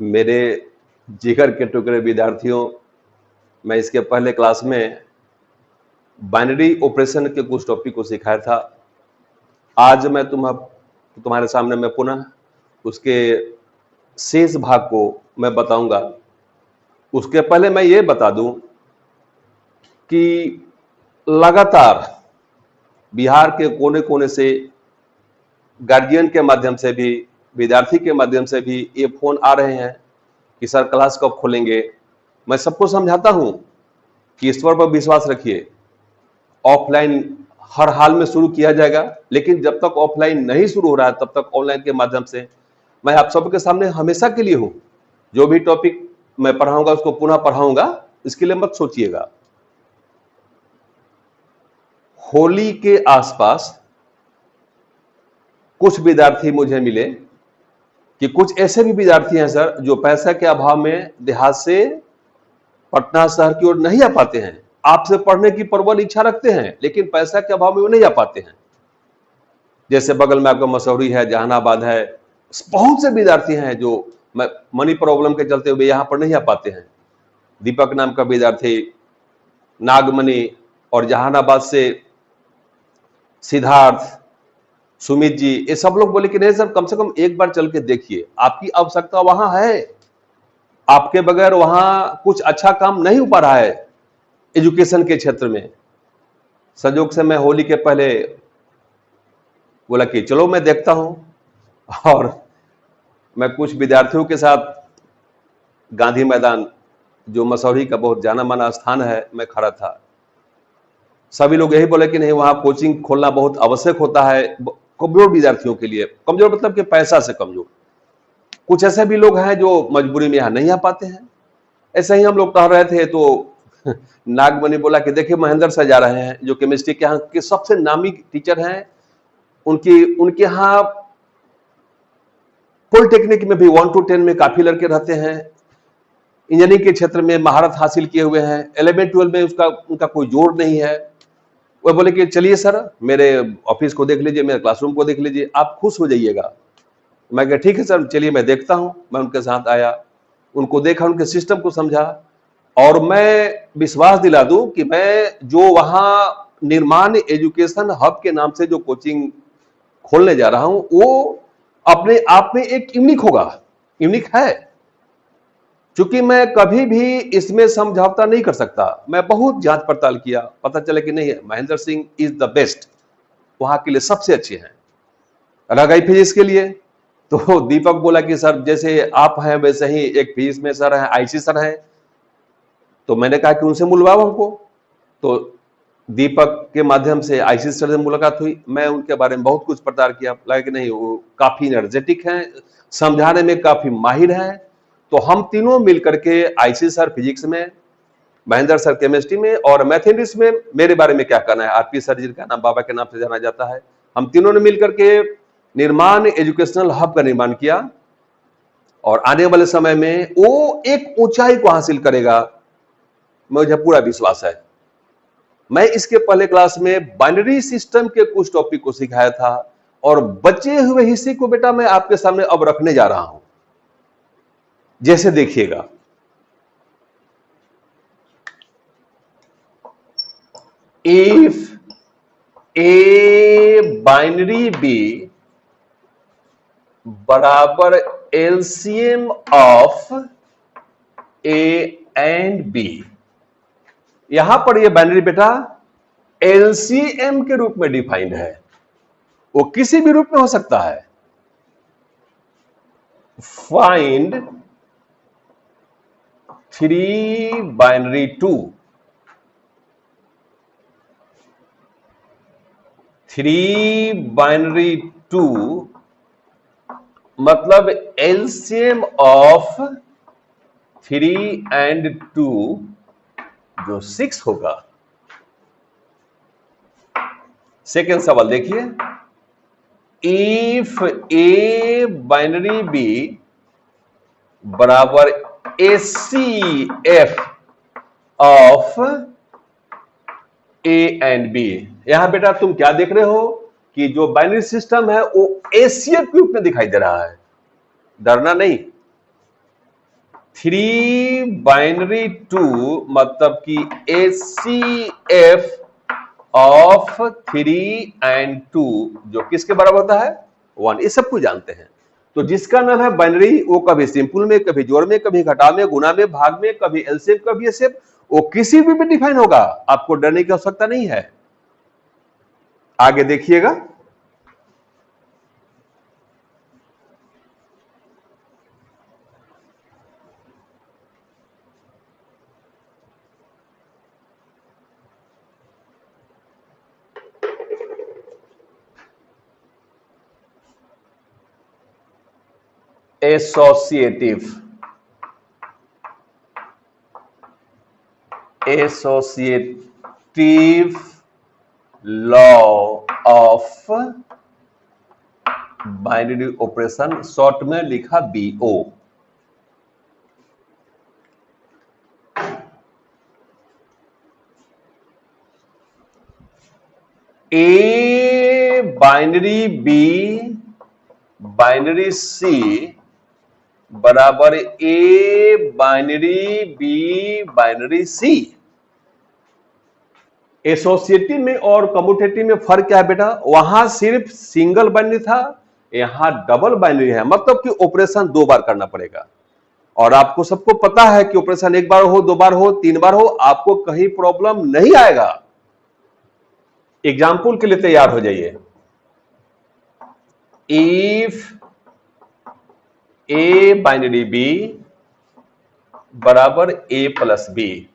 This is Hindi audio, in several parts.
मेरे जिगर के टुकड़े विद्यार्थियों, मैं इसके पहले क्लास में बाइनरी ऑपरेशन के कुछ टॉपिक को सिखाया था। आज मैं तुम्हारे सामने मैं पुनः उसके शेष भाग को मैं बताऊंगा। उसके पहले मैं ये बता दूं कि लगातार बिहार के कोने कोने से गार्जियन के माध्यम से भी, विद्यार्थी के माध्यम से भी ये फोन आ रहे हैं कि सर क्लास कब खोलेंगे। मैं सबको समझाता हूं कि ईश्वर पर विश्वास रखिए, ऑफलाइन हर हाल में शुरू किया जाएगा, लेकिन जब तक ऑफलाइन नहीं शुरू हो रहा है तब तक ऑनलाइन के माध्यम से मैं आप सबके सामने हमेशा के लिए हूं। जो भी टॉपिक मैं पढ़ाऊंगा उसको पुनः पढ़ाऊंगा, इसके लिए मत सोचिएगा। होली के आसपास कुछ विद्यार्थी मुझे मिले कि कुछ ऐसे भी विद्यार्थी हैं सर जो पैसा के अभाव में देहात से पटना शहर की ओर नहीं आ पाते हैं, आपसे पढ़ने की प्रबल इच्छा रखते हैं, लेकिन पैसा के अभाव में वो नहीं आ पाते हैं। जैसे बगल में आपका मसौरी है, जहानाबाद है, बहुत से विद्यार्थी हैं जो मनी प्रॉब्लम के चलते हुए यहां पर नहीं आ पाते हैं। दीपक नाम का विद्यार्थी, नागमणि और जहानाबाद से सिद्धार्थ, सुमित जी, ये सब लोग बोले कि नहीं सर कम से कम एक बार चल के देखिए, आपकी आवश्यकता वहां है, आपके बगैर वहां कुछ अच्छा काम नहीं हो पा रहा है एजुकेशन के क्षेत्र में। संयोग से मैं होली के पहले बोला कि चलो मैं देखता हूं, और मैं कुछ विद्यार्थियों के साथ गांधी मैदान, जो मसौरी का बहुत जाना माना स्थान है, मैं खड़ा था। सभी लोग यही बोले कि नहीं वहां कोचिंग खोलना बहुत आवश्यक होता है कमजोर विद्यार्थियों के लिए। कमजोर मतलब कि पैसा से कमजोर। कुछ ऐसे भी लोग हैं जो मजबूरी में यहां नहीं आ पाते हैं। ऐसे ही हम लोग कह रहे थे तो नागमणि बोला कि देखिए महेंद्र सर जा रहे हैं, जो केमिस्ट्री के यहाँ के सबसे नामी टीचर हैं। उनके यहाँ पॉलिटेक्निक में भी 1 to 10 में काफी लड़के रहते हैं, इंजीनियरिंग के क्षेत्र में महारत हासिल किए हुए हैं, 11-12 में उनका कोई जोर नहीं है। वो बोले कि चलिए सर मेरे ऑफिस को देख लीजिए, मेरे क्लासरूम को देख लीजिए, आप खुश हो जाइएगा। मैं कहा ठीक है सर, चलिए मैं देखता हूं। मैं उनके साथ आया, उनको देखा, उनके सिस्टम को समझा, और मैं विश्वास दिला दूं कि मैं जो वहां निर्माण एजुकेशन हब के नाम से जो कोचिंग खोलने जा रहा हूं, वो अपने आप में एक यूनिक होगा, यूनिक है। क्योंकि मैं कभी भी इसमें समझौता नहीं कर सकता। मैं बहुत जांच पड़ताल किया, पता चला कि नहीं है, Mahendra Singh is the best, वहां के लिए सबसे अच्छे हैं। रह गई फिजिक्स के लिए, तो दीपक बोला कि सर जैसे आप हैं वैसे ही एक फिजिक्स में सर है, आईसी सर है। तो मैंने कहा कि उनसे मुलवाओ हमको। तो दीपक के माध्यम से आईसी सर से मुलाकात हुई। मैं उनके बारे में बहुत कुछ पड़ताल किया, लगा कि नहीं वो काफी एनर्जेटिक हैं, समझाने में काफी माहिर हैं। तो हम तीनों मिलकर के, आईसी सर फिजिक्स में, महेंद्र सर केमिस्ट्री में, और मैथमेटिक्स में मेरे बारे में क्या कहना है, आरपी सर जिनका नाम बाबा के नाम से जाना जाता है, हम तीनों ने मिलकर के निर्माण एजुकेशनल हब का निर्माण किया। और आने वाले समय में वो एक ऊंचाई को हासिल करेगा, मुझे पूरा विश्वास है। मैं इसके पहले क्लास में बाइनरी सिस्टम के कुछ टॉपिक को सिखाया था, और बचे हुए हिस्से को बेटा मैं आपके सामने अब रखने जा रहा हूं। जैसे देखिएगा, इफ ए बाइनरी बी बराबर LCM of A and B, यहां पर ये बाइनरी बेटा एलसीएम के रूप में डिफाइंड है, वो किसी भी रूप में हो सकता है। फाइंड 3 बाइनरी 2, 3 बाइनरी 2 मतलब एलसीएम ऑफ 3 and 2 जो 6 होगा। सेकेंड सवाल देखिए, इफ ए बाइनरी बी बराबर HCF of A and B, यहां बेटा तुम क्या देख रहे हो कि जो बाइनरी सिस्टम है वो एचसीएफ के रूप में दिखाई दे रहा है। डरना नहीं, 3 बाइनरी 2 मतलब कि HCF ऑफ 3 and 2 जो किसके बराबर होता है 1। ये सब कुछ जानते हैं। तो जिसका नाम है बाइनरी वो कभी सिंपल में, कभी जोड़ में, कभी घटाव में, गुणा में, भाग में, कभी एलसीएम, कभी एचसीएफ, वो किसी भी में डिफाइन होगा। आपको डरने की आवश्यकता नहीं है। आगे देखिएगा, associative law of binary operation, short में लिखा BO. A binary B binary C बराबर A binary B binary C. Associative में और कम्यूटेटिव में फर्क क्या है बेटा? वहां सिर्फ सिंगल बाइनरी था, यहां डबल बाइनरी है, मतलब कि ऑपरेशन 2 बार करना पड़ेगा। और आपको सबको पता है कि ऑपरेशन 1 बार हो, 2 बार हो, 3 बार हो, आपको कहीं प्रॉब्लम नहीं आएगा। एग्जाम्पल के लिए तैयार हो जाइए। इफ ए बाइनरी बी बराबर A plus B,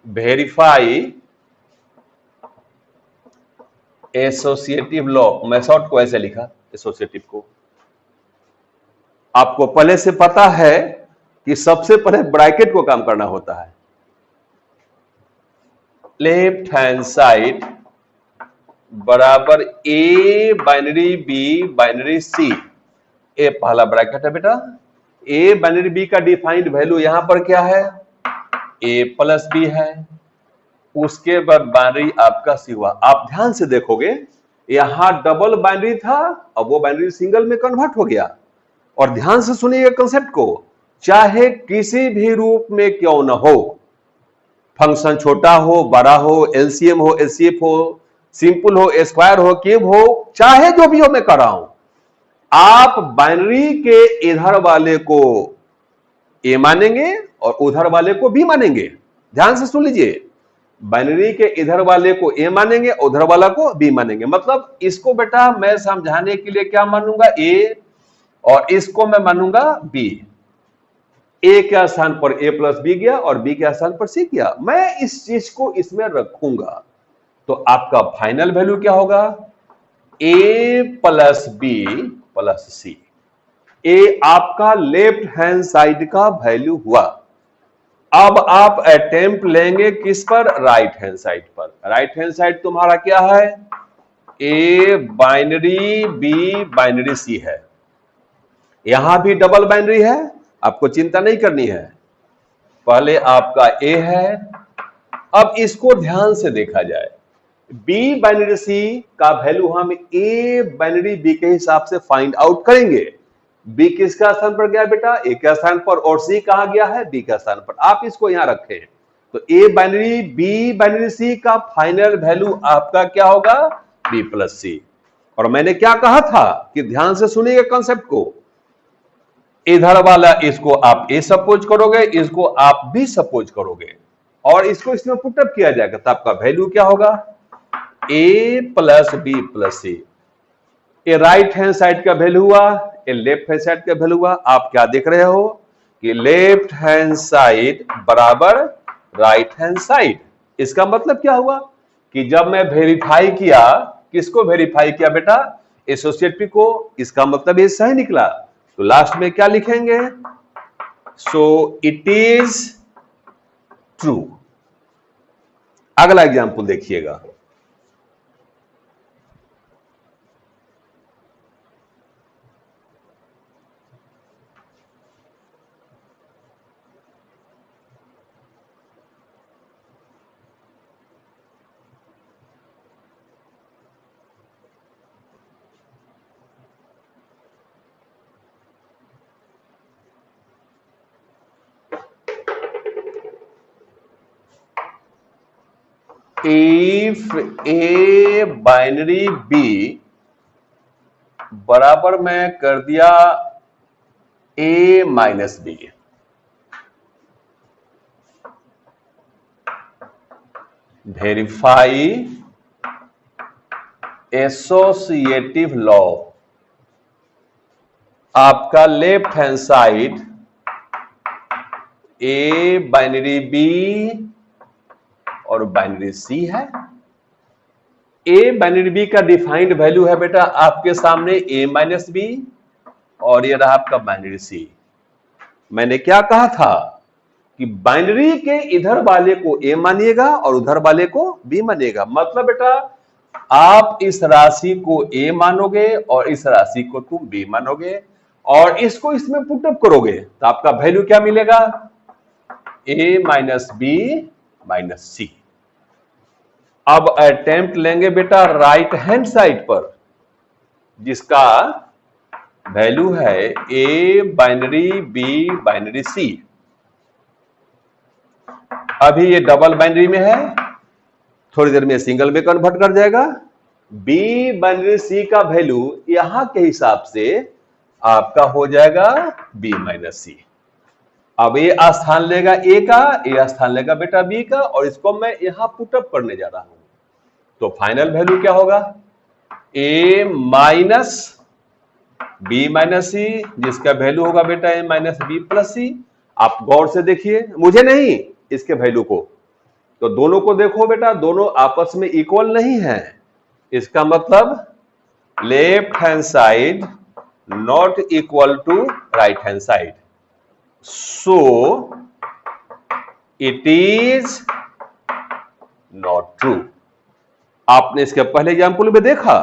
verify associative law. मैं शॉर्ट को ऐसे लिखा, एसोसिएटिव को। आपको पहले से पता है कि सबसे पहले ब्रैकेट को काम करना होता है। लेफ्ट हैंड साइड बराबर A binary B binary C, ए पहला ब्रैकेट है बेटा। ए बाइनरी बी का डिफाइंड वैल्यू यहां पर क्या है? ए प्लस बी है। उसके बाद बाइनरी आपका सी हुआ। आप ध्यान से देखोगे, यहां डबल बाइनरी था, अब वो बाइनरी सिंगल में कन्वर्ट हो गया। और ध्यान से सुनिएगा कंसेप्ट को, चाहे किसी भी रूप में क्यों न हो, फंक्शन छोटा हो, बड़ा हो, एलसीएम हो, एचसीएफ हो, सिंपल हो, स्क्वायर हो, क्यूब हो, चाहे जो भी हो, मैं कर रहा हूं, आप बाइनरी के इधर वाले को ए मानेंगे और उधर वाले को बी मानेंगे। ध्यान से सुन लीजिए, बाइनरी के इधर वाले को ए मानेंगे, उधर वाला को बी मानेंगे। मतलब इसको बेटा मैं समझाने के लिए क्या मानूंगा? ए, और इसको मैं मानूंगा बी। ए के स्थान पर ए प्लस बी गया और बी के स्थान पर सी गया। मैं इस चीज को इसमें रखूंगा, तो आपका फाइनल वैल्यू क्या होगा? ए प्लस बी प्लस सी। ए आपका लेफ्ट हैंड साइड का वैल्यू हुआ। अब आप अटेम्प्ट लेंगे किस पर? राइट हैंड साइड पर। राइट हैंड साइड तुम्हारा क्या है? A binary B binary C है। यहां भी डबल बाइनरी है, आपको चिंता नहीं करनी है। पहले आपका ए है, अब इसको ध्यान से देखा जाए। बी बाइनरी सी का वैल्यू हम ए बाइनरी बी के हिसाब से फाइंड आउट करेंगे। बी किसका स्थान पर गया बेटा? ए के स्थान पर, और सी कहां गया है? बी के स्थान पर। आप इसको यहां रखें, तो ए बाइनरी बी बाइनरी सी का फाइनल वैल्यू आपका क्या होगा? बी प्लस सी। और मैंने क्या कहा था कि ध्यान से सुनिएगा कंसेप्ट को, इधर वाला इसको आप ए सपोज करोगे, इसको आप बी सपोज करोगे, और इसको इसमें पुटअप किया जाएगा, तो आपका वैल्यू क्या होगा? ए प्लस बी प्लस सी। ये राइट हैंड साइड का वैल्यू हुआ, ये लेफ्ट हैंड साइड का वैल्यू हुआ। आप क्या देख रहे हो कि लेफ्ट हैंड साइड बराबर राइट हैंड साइड। इसका मतलब क्या हुआ कि जब मैं वेरीफाई किया, किसको वेरीफाई किया बेटा? एसोसिएटिव को। इसका मतलब ये सही निकला, तो लास्ट में क्या लिखेंगे? So it is true. अगला एग्जाम्पल देखिएगा। इफ ए बाइनरी बी बराबर मैं कर दिया A minus B, verify associative law. आपका left hand side A binary B और बाइनरी सी है। ए बाइनरी बी का डिफाइंड वैल्यू है बेटा आपके सामने ए माइनस बी, और ये रहा आपका बाइनरी सी। मैंने क्या कहा था कि बाइनरी के इधर वाले को ए मानिएगा और उधर वाले को बी मानिएगा। मतलब बेटा आप इस राशि को ए मानोगे और इस राशि को तुम बी मानोगे और इसको इसमें पुटअप करोगे तो आपका वैल्यू क्या मिलेगा, ए माइनस बी माइनस सी। अब अटेम्प्ट लेंगे बेटा राइट हैंड साइड पर, जिसका वैल्यू है ए बाइनरी बी बाइनरी सी। अभी ये डबल बाइनरी में है, थोड़ी देर में सिंगल में कन्वर्ट कर जाएगा। बी बाइनरी सी का वैल्यू यहां के हिसाब से आपका हो जाएगा बी माइनस सी। अब ये स्थान लेगा ए का, ये स्थान लेगा बेटा बी का, और इसको मैं यहां पुटअप करने जा रहा हूं। तो फाइनल वैल्यू क्या होगा, ए माइनस बी माइनस सी, जिसका वैल्यू होगा बेटा ए माइनस बी प्लस सी। आप गौर से देखिए, मुझे नहीं, इसके वैल्यू को, तो दोनों को देखो बेटा, दोनों आपस में इक्वल नहीं है। इसका मतलब left hand side not equal to right hand side, so it is not true. आपने इसके पहले एग्जाम्पल में देखा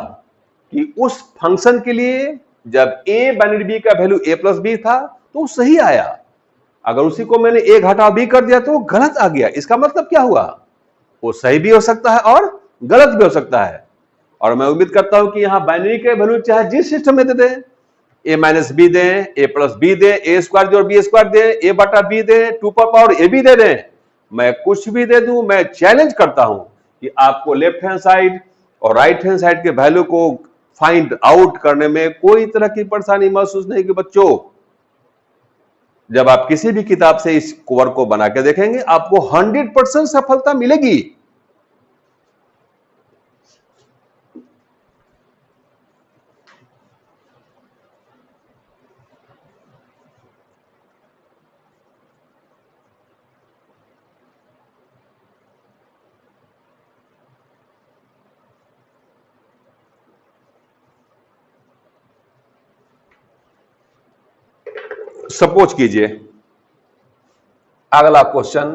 कि उस फंक्शन के लिए जब ए बाइनरी बी का वैल्यू ए प्लस बी था तो सही आया, अगर उसी को मैंने ए घटा बी कर दिया तो गलत आ गया। इसका मतलब क्या हुआ, वो सही भी हो सकता है और गलत भी हो सकता है। और मैं उम्मीद करता हूं कि यहां बाइनरी के वैल्यू चाहे जिस सिस्टम में दे दें, ए माइनस बी दें, ए प्लस बी दें, ए स्क्वायर जोड़ बी स्क्वायर दें, ए बटा बी दें, 2 पावर ए बी दे दें, मैं कुछ भी दे दूं, मैं चैलेंज करता हूं कि आपको लेफ्ट हैंड साइड और राइट हैंड साइड के वैल्यू को फाइंड आउट करने में कोई तरह की परेशानी महसूस नहीं। कि बच्चों जब आप किसी भी किताब से इस वर्क को बना के देखेंगे आपको 100% सफलता मिलेगी। सपोज कीजिए अगला question,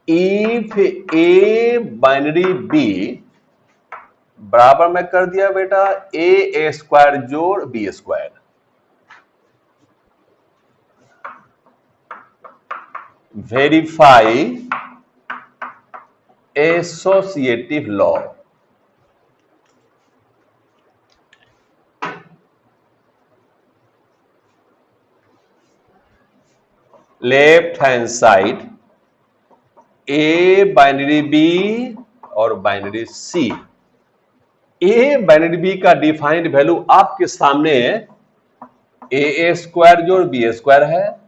if A binary B बराबर में कर दिया बेटा ए स्क्वायर जोड़ B square, verify associative law. Left hand side A binary B और binary C. A binary B का डिफाइंड वैल्यू आपके सामने ए स्क्वायर जोड़ बी स्क्वायर है।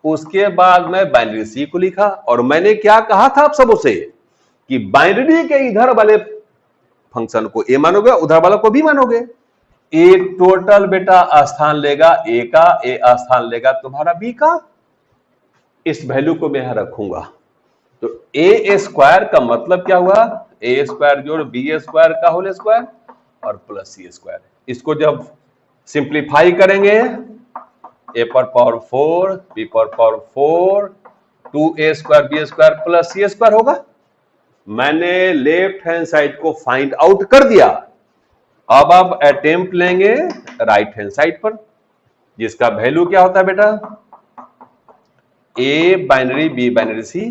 उसके बाद मैं बाइनरी सी को लिखा, और मैंने क्या कहा था आप सबों से कि बाइनरी के इधर वाले फंक्शन को ए मानोगे, उधर वाला को भी मानोगे। ए टोटल बेटा स्थान लेगा ए का, ए स्थान लेगा तुम्हारा बी का। इस वैल्यू को मैं यहां रखूंगा, तो ए स्क्वायर का मतलब क्या हुआ, ए स्क्वायर जोड़ बी स्क्वायर का होल स्क्वायर और प्लस सी स्क्वायर। इसको जब सिंप्लीफाई करेंगे ए पर पावर 4 बी पर power 4 2a square B square plus C square होगा। मैंने लेफ्ट हैंड साइड को फाइंड आउट कर दिया। अब आप अटेम्प्ट लेंगे राइट हैंड साइड पर, जिसका वैल्यू क्या होता है बेटा, A binary B binary C,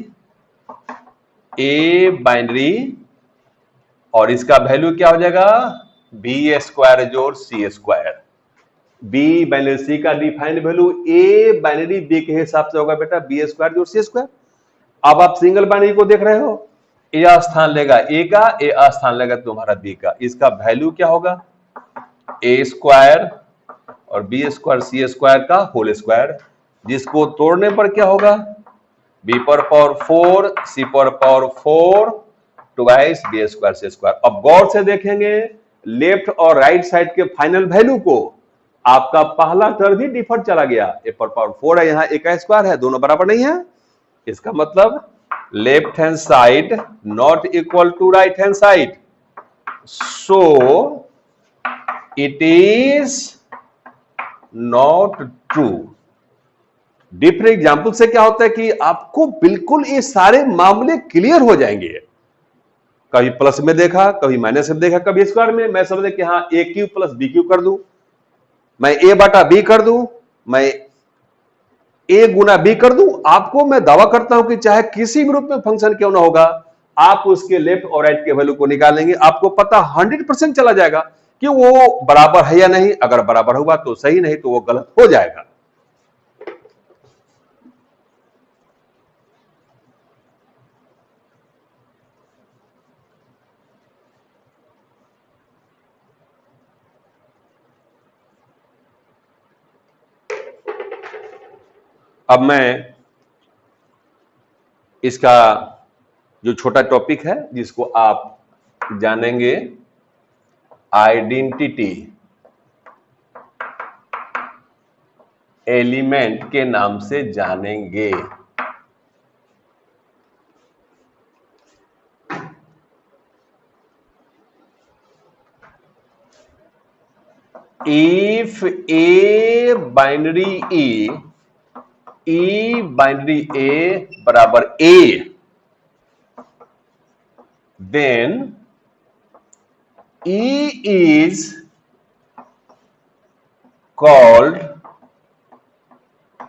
A binary और इसका वैल्यू क्या हो जाएगा बी स्क्वायर जोड़ C square. B binary C का defined value A binary B के हिसाब से होगा बेटा बी स्क्वायर जोड़ सी स्क्वायर। अब आप सिंगल बाइनरी को देख रहे हो, ए स्थान लेगा ए का, ए स्थान लेगा तुम्हारा बी का। इसका वैल्यू क्या होगा? ए स्क्वायर और बी स्क्वायर सी स्क्वायर का होल स्क्वायर, जिसको तोड़ने पर क्या होगा? बी पर पावर 4 सी पर पावर 4 ट्वाइस बी स्क्वायर सी स्क्वायर। अब गौर से देखेंगे लेफ्ट और राइट साइड के फाइनल वैल्यू को, आपका पहला टर्म भी डिफर चला गया। ए पर पावर 4 है, यहां ए का स्क्वायर है, दोनों बराबर नहीं है। इसका मतलब left hand side not equal to right hand side, so it is not true. Different example से क्या होता है कि आपको बिल्कुल ये सारे मामले क्लियर हो जाएंगे। कभी प्लस में देखा, कभी माइनस में देखा, कभी स्क्वायर में। मैं समझे कि हाँ ए क्यू प्लस बी क्यू कर दूं, मैं ए बटा बी कर दूं, मैं ए गुना बी कर दूं। आपको मैं दावा करता हूं कि चाहे किसी भी रूप में फंक्शन क्यों ना होगा, आप उसके लेफ्ट और राइट के वैल्यू को निकालेंगे, आपको पता 100% चला जाएगा कि वो बराबर है या नहीं। अगर बराबर हुआ तो सही, नहीं तो वो गलत हो जाएगा। अब मैं इसका जो छोटा टॉपिक है जिसको आप जानेंगे आइडेंटिटी एलिमेंट के नाम से जानेंगे। If A binary e binary a बराबर a, then E is called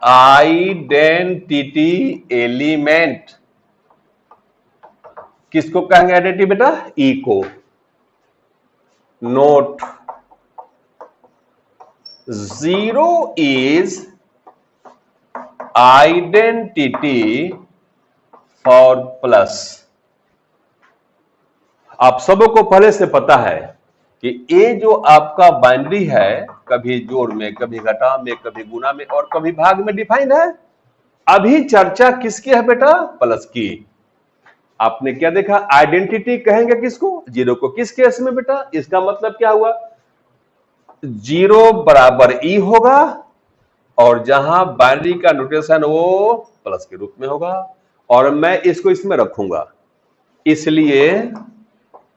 identity element। किसको कहेंगे आइडेंटिटी बेटा? ई को। Note, 0 is identity for plus। आप सबों को पहले से पता है कि ए जो आपका बाइनरी है, कभी जोड़ में, कभी घटा में, कभी गुना में और कभी भाग में डिफाइंड है। अभी चर्चा किसकी है बेटा? प्लस की। आपने क्या देखा? आइडेंटिटी कहेंगे किसको? जीरो को। किस केस में बेटा? इसका मतलब क्या हुआ? जीरो बराबर ई होगा और जहां बाइनरी का नोटेशन वो प्लस के रूप में होगा, और मैं इसको इसमें रखूंगा। इसलिए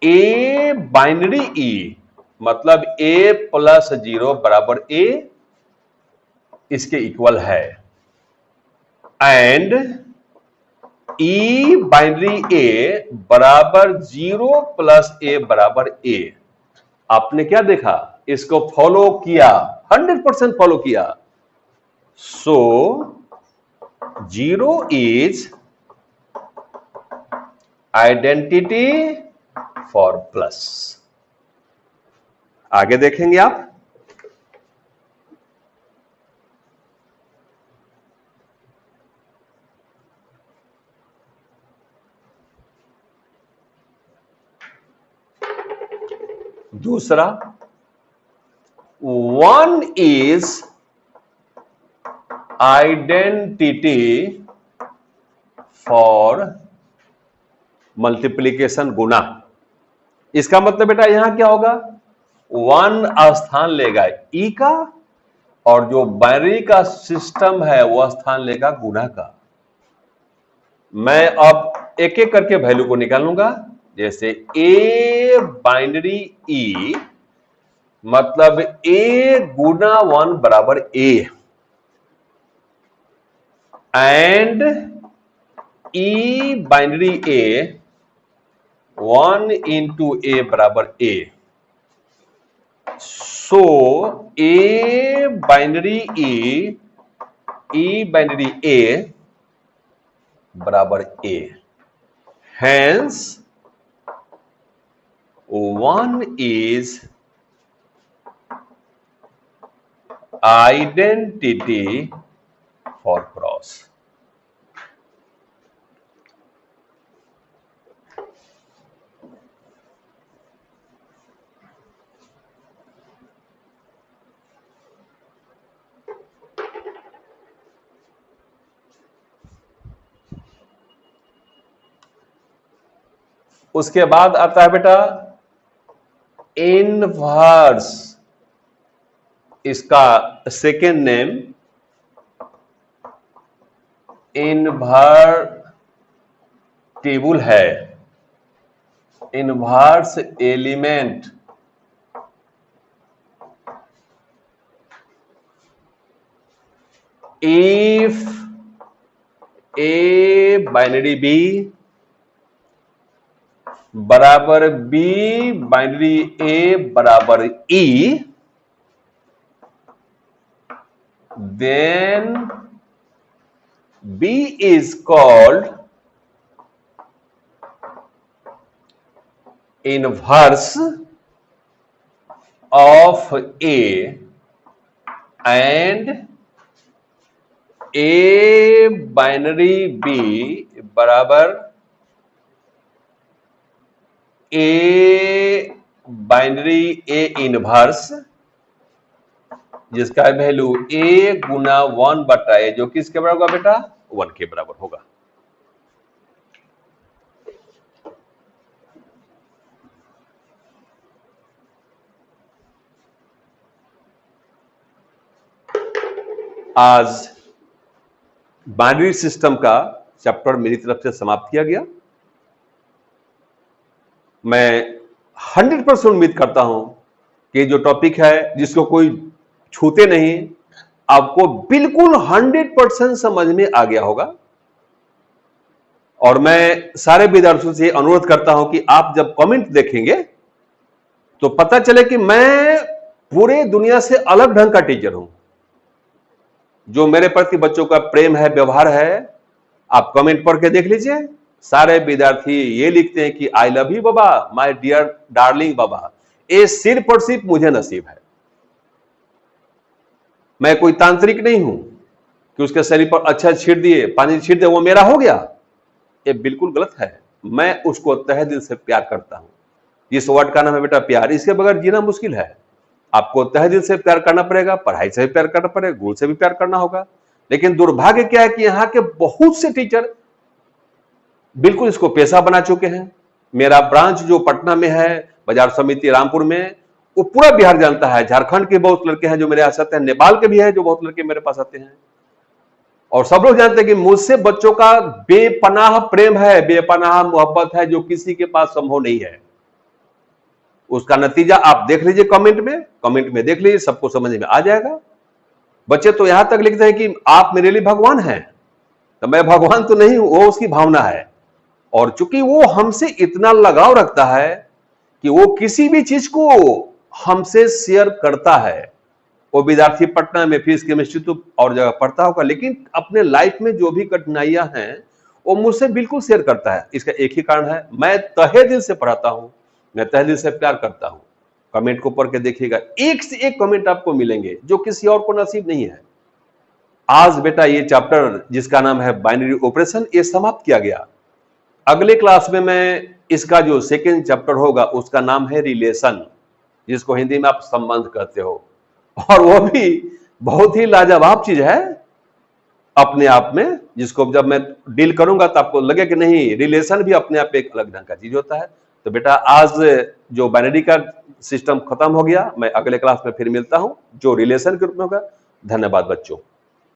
ए बाइनरी ई मतलब ए प्लस 0 बराबर ए, इसके इक्वल है। एंड ई बाइनरी ए बराबर 0 प्लस ए बराबर ए। आपने क्या देखा? इसको फॉलो किया, 100% फॉलो किया। सो 0 इज आइडेंटिटी फॉर प्लस। आगे देखेंगे आप। दूसरा, 1 इज आइडेंटिटी फॉर मल्टीप्लीकेशन, गुना। इसका मतलब बेटा यहां क्या होगा? 1 स्थान लेगा ई का और जो बाइनरी का सिस्टम है वो स्थान लेगा गुना का। मैं अब एक एक करके वैल्यू को निकालूंगा। जैसे ए बाइनरी ई मतलब ए गुना 1 बराबर a, and e binary a 1 into a बराबर a. So A binary e binary a बराबर ए। Hence 1 is identity for cross। उसके बाद आता है बेटा इनवर्स, इसका सेकेंड नेम इनवर्टिबल है, inverse element if a binary b बराबर b बाइनरी a बराबर e, then b is called inverse of a and a binary b बराबर a बाइनरी a इनवर्स, जिसका वैल्यू a गुना 1/a, जो किसके बराबर होगा बेटा 1 के बराबर होगा। आज बाइनरी सिस्टम का चैप्टर मेरी तरफ से समाप्त किया गया। मैं 100% उम्मीद करता हूं कि जो टॉपिक है जिसको कोई छूते नहीं, आपको बिल्कुल 100% समझ में आ गया होगा। और मैं सारे विद्यार्थियों से अनुरोध करता हूं कि आप जब कमेंट देखेंगे तो पता चले कि मैं पूरे दुनिया से अलग ढंग का टीचर हूं। जो मेरे प्रति बच्चों का प्रेम है, व्यवहार है, आप कमेंट पढ़ के देख लीजिए। सारे विद्यार्थी ये लिखते हैं कि आई लव यू बाबा, माय डियर डार्लिंग बाबा। ये सिर्फ और सिर्फ मुझे नसीब है। मैं कोई तांत्रिक नहीं हूं कि उसके शरीर पर अच्छा छीट दिए, पानी छीट दे, वो मेरा हो गया। ये बिल्कुल गलत है। मैं उसको तहे दिल से प्यार करता हूं। इस वर्ड का नाम है बेटा प्यार। इसके बगैर जीना मुश्किल है। आपको तहे दिल से प्यार करना पड़ेगा, पढ़ाई से भी प्यार करना पड़ेगा, गुरु से भी प्यार करना होगा। लेकिन दुर्भाग्य क्या है कि यहाँ के बहुत से टीचर बिल्कुल इसको पेशा बना चुके हैं। मेरा ब्रांच जो पटना में है, बाजार समिति रामपुर में, वो पूरा बिहार जानता है। झारखंड के बहुत लड़के हैं जो मेरे पास आते हैं, नेपाल के भी है जो बहुत लड़के मेरे पास आते हैं। और सब लोग जानते हैं कि मुझसे बच्चों का बेपनाह प्रेम है, बेपनाह मोहब्बत है, जो किसी के पास संभव नहीं है। उसका नतीजा आप देख लीजिए कमेंट में देख लीजिए, सबको समझ में आ जाएगा। बच्चे तो यहां तक लिखते हैं कि आप मेरे लिए भगवान हैं। तो मैं भगवान तो नहीं हूं, वो उसकी भावना है। और चूंकि वो हमसे इतना लगाव रखता है कि वो किसी भी चीज को हमसे शेयर करता है। वो विद्यार्थी पटना में फीस केमिस्ट्री तो और जगह पढ़ता होगा, लेकिन अपने लाइफ में जो भी कठिनाइयां हैं वो मुझसे बिल्कुल शेयर करता है। इसका एक ही कारण है, मैं तहे दिल से पढ़ाता हूं, मैं तहे दिल से प्यार करता हूं। कमेंट को पढ़ के देखिएगा, एक से एक कमेंट आपको मिलेंगे जो किसी और को नसीब नहीं है। आज बेटा ये चैप्टर जिसका नाम है बाइनरी ऑपरेशन, ये समाप्त किया गया। अगले क्लास में मैं इसका जो सेकेंड चैप्टर होगा उसका नाम है रिलेशन, जिसको हिंदी में आप संबंध कहते हो। और वो भी बहुत ही लाजवाब चीज है अपने आप में, जिसको जब मैं डील करूंगा तो आपको लगे कि नहीं, रिलेशन भी अपने आप एक अलग ढंग का चीज होता है। तो बेटा आज जो बाइनरी का सिस्टम खत्म हो गया, मैं अगले क्लास में फिर मिलता हूं जो रिलेशन के रूप में होगा। धन्यवाद बच्चों।